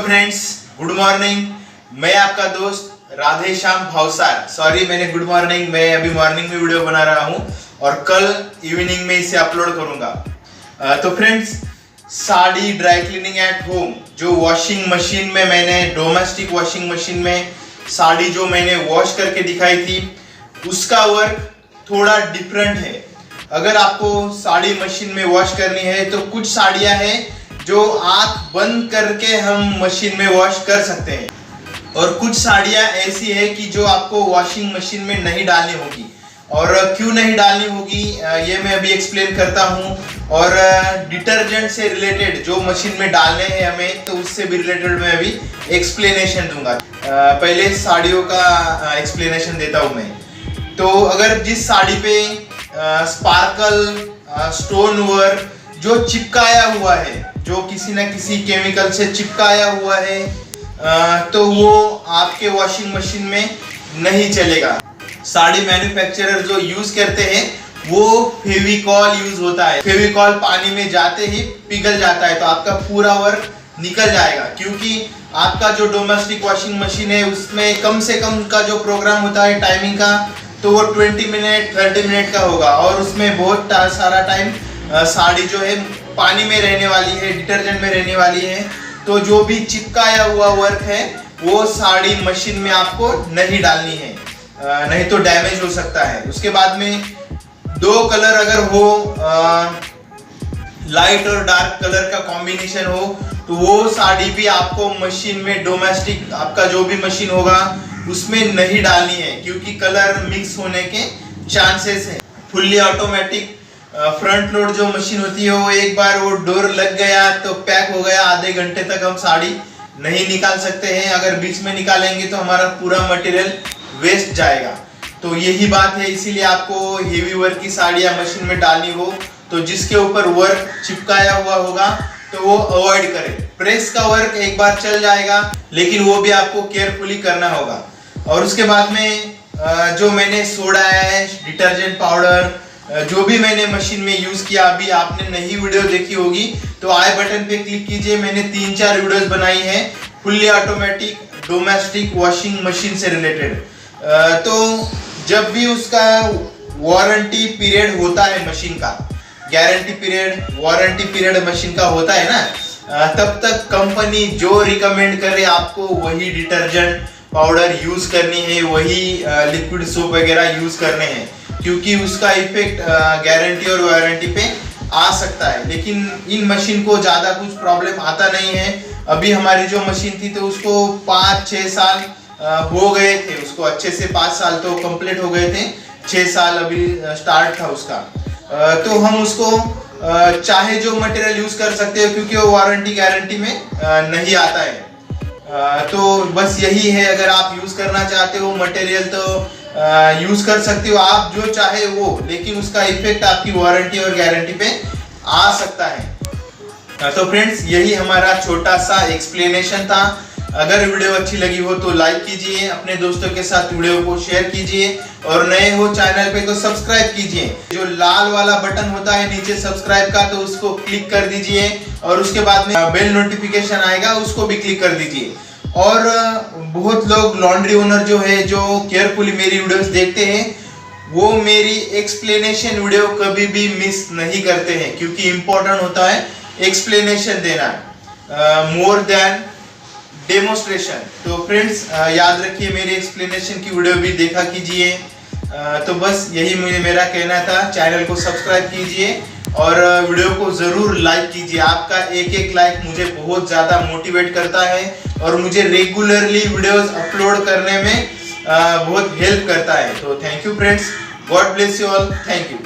Friends, good morning. मैं आपका दोस्त राधे श्याम भावसार। सॉरी, मैंने गुड मॉर्निंग, मैं अभी मॉर्निंग में वीडियो बना रहा हूँ और कल इवनिंग में इसे अपलोड करूंगा। तो friends, sari dry cleaning at home, जो वॉशिंग मशीन में मैंने डोमेस्टिक वॉशिंग मशीन में साड़ी जो मैंने वॉश करके दिखाई थी, उसका वर्क थोड़ा डिफरेंट है। अगर आपको साड़ी मशीन में वॉश करनी है तो कुछ साड़ियाँ हैं जो आंख बंद करके हम मशीन में वॉश कर सकते हैं, और कुछ साड़ियाँ ऐसी है कि जो आपको वॉशिंग मशीन में नहीं डालनी होगी। और क्यों नहीं डालनी होगी ये मैं अभी एक्सप्लेन करता हूँ। और डिटर्जेंट से रिलेटेड जो मशीन में डालने हैं हमें, तो उससे भी रिलेटेड मैं अभी एक्सप्लेनेशन दूंगा। पहले साड़ियों का एक्सप्लेनेशन देता हूँ मैं। तो अगर जिस साड़ी पे स्पार्कल स्टोन वर्क जो चिपकाया हुआ है, जो किसी न किसी केमिकल से चिपकाया हुआ है, तो वो आपके वॉशिंग मशीन में नहीं चलेगा। साड़ी मैन्युफैक्चरर जो यूज करते हैं वो फेविकॉल यूज होता है। फेविकॉल पानी में जाते ही पिघल जाता है, तो आपका पूरा वर्क निकल जाएगा। क्योंकि आपका जो डोमेस्टिक वॉशिंग मशीन है उसमें कम से कम का जो प्रोग्राम होता है टाइमिंग का, तो वो 20 मिनट 30 मिनट का होगा, और उसमें बहुत सारा टाइम साड़ी जो है पानी में रहने वाली है, डिटर्जेंट में रहने वाली है। तो जो भी चिपकाया हुआ वर्क है वो साड़ी मशीन में आपको नहीं डालनी है, नहीं तो डैमेज हो सकता है। उसके बाद में दो कलर अगर हो, लाइट और डार्क कलर का कॉम्बिनेशन हो, तो वो साड़ी भी आपको मशीन में, डोमेस्टिक आपका जो भी मशीन होगा उसमें नहीं डालनी है, क्योंकि कलर मिक्स होने के चांसेस है। फुल्ली ऑटोमेटिक फ्रंट लोड जो मशीन होती है, वो एक बार वो डोर लग गया तो पैक हो गया, आधे घंटे तक हम साड़ी नहीं निकाल सकते हैं। अगर बीच में निकालेंगे तो हमारा पूरा मटेरियल वेस्ट जाएगा। तो यही बात है, इसीलिए आपको हेवी वर्क की साड़ियाँ मशीन में डालनी हो तो जिसके ऊपर वर्क चिपकाया हुआ होगा तो वो अवॉइड करें। प्रेस का वर्क एक बार चल जाएगा, लेकिन वो भी आपको केयरफुली करना होगा। और उसके बाद में जो मैंने सोडा है, डिटर्जेंट पाउडर, जो भी मैंने मशीन में यूज किया, अभी आपने नई वीडियो देखी होगी तो आई बटन पे क्लिक कीजिए। मैंने 3-4 वीडियोस बनाई हैं fully automatic domestic washing machine से रिलेटेड। तो जब भी उसका वारंटी पीरियड होता है मशीन का, guarantee period, warranty period machine का होता है ना, तब तक कंपनी जो रिकमेंड करे आपको वही डिटर्जेंट पाउडर यूज करनी है, वही लिक्विड सोप वगैरह यूज करने हैं, क्योंकि उसका इफेक्ट गारंटी और वारंटी पे आ सकता है। लेकिन इन मशीन को ज़्यादा कुछ प्रॉब्लम आता नहीं है। अभी हमारी जो मशीन थी तो उसको 5-6 साल हो गए थे, उसको अच्छे से 5 साल तो कंप्लीट हो गए थे, 6 साल अभी स्टार्ट था उसका। तो हम उसको चाहे जो मटेरियल यूज कर सकते हो, क्योंकि वो वारंटी गारंटी में नहीं आता है। तो बस यही है, अगर आप यूज करना चाहते हो मटेरियल तो यूज कर सकते हो आप जो चाहे वो, लेकिन उसका इफेक्ट आपकी वारंटी और गारंटी पे आ सकता है। तो फ्रेंड्स, यही हमारा छोटा सा एक्सप्लेनेशन था। अगर वीडियो अच्छी लगी हो तो लाइक कीजिए, अपने दोस्तों के साथ वीडियो को शेयर कीजिए, और नए हो चैनल पे तो सब्सक्राइब कीजिए। जो लाल वाला बटन होता है नीचे सब्सक्राइब का, तो उसको क्लिक कर दीजिए, और उसके बाद में बेल नोटिफिकेशन आएगा, उसको भी क्लिक कर दीजिए। और बहुत लोग लॉन्ड्री ओनर जो है, जो केयरफुली मेरी वीडियोस देखते हैं, वो मेरी एक्सप्लेनेशन वीडियो कभी भी मिस नहीं करते हैं, क्योंकि इम्पोर्टेंट होता है एक्सप्लेनेशन देना मोर देन डेमोस्ट्रेशन। तो फ्रेंड्स, याद रखिए, मेरी एक्सप्लेनेशन की वीडियो भी देखा कीजिए। तो बस यही मुझे मेरा कहना था। चैनल को सब्सक्राइब कीजिए और वीडियो को ज़रूर लाइक कीजिए। आपका एक लाइक मुझे बहुत ज़्यादा मोटिवेट करता है और मुझे रेगुलरली वीडियोस अपलोड करने में बहुत हेल्प करता है। तो thank you friends, God bless you all, thank you.